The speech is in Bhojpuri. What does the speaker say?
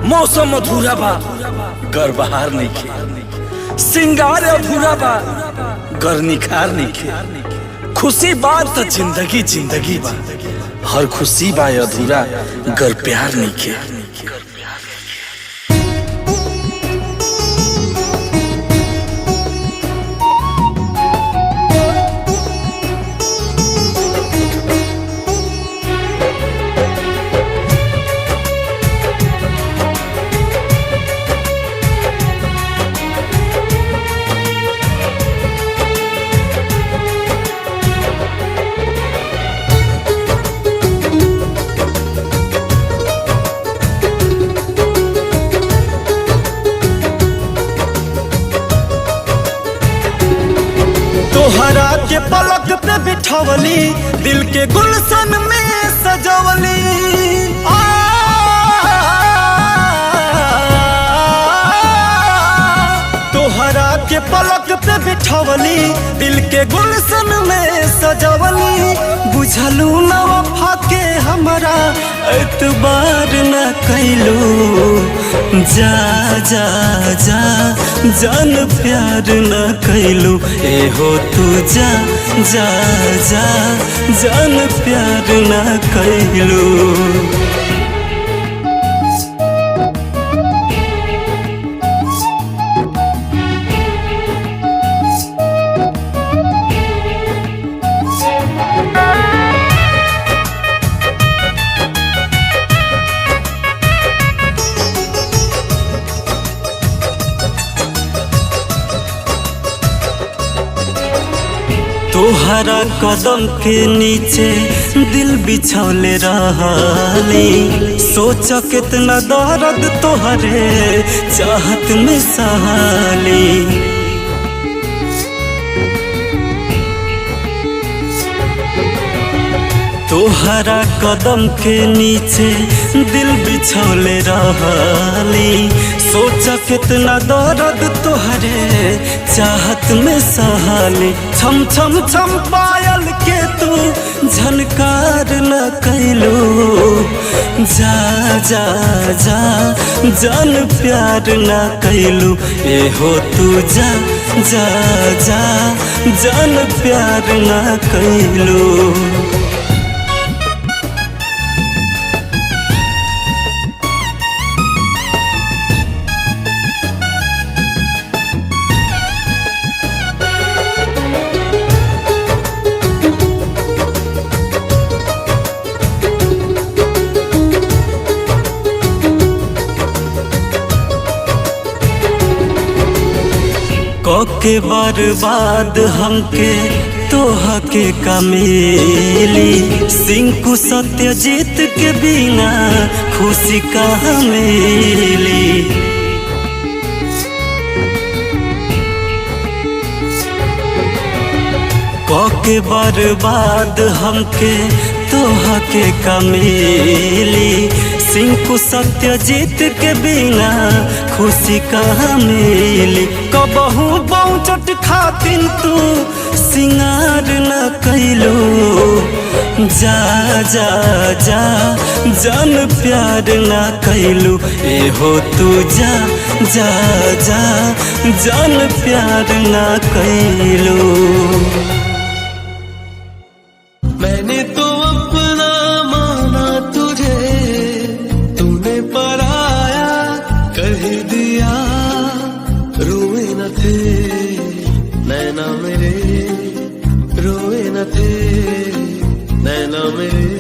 मौसम अधूरा बा गर बहार नइखे, सिंगार अधूरा बा गर निखार नइखे। खुशी बात त जिंदगी जिंदगी बा, हर खुशी बा अधूरा गर प्यार नइखे। तोहरा के पलक पे बिठावली, दिल के गुलशन में सजवली। तोहरा के पलक पे बिठावली, दिल के गुलशन में सजवली। बुझलू न वफा के हमरा एतबार न कैलू। जा जा जा जान प्यार न कैलू, ए हो तू जा जा जा जान प्यार न कैलू। तोहरा कदम के नीचे दिल बिछौले रहली, सोच कितना दर्द तोहरे चाहत में सहली। तोहरा कदम के नीचे दिल बिछौले रहली, सोच कितना दर्द तोहरे चाहत में सहली। छम छम छम पायल के तू झनकार न कैलू। जा जा जा जान प्यार न कैलू, ए हो तू जा जा जा जान प्यार न कैलू। के बर्बाद हमके तोहा के कमेली, सिंकु सत्यजीत के बिना खुशी कहाँ मिली। के बर्बाद हमके तोहा के कमेली, सिंकु सत्यजीत के बिना खुशी कहाँ मिली। कबहू बहुचट खातिन तू सिंगार न कैलू। जा जा जा जान प्यार न कैलू, ए हो तू जा जा जा जान प्यार न कैलू। मैंने तो अपना माना तुझे, तूने पराया कह दिया। रोए न थे नैना मेरे, रोए न थे नैना मेरे।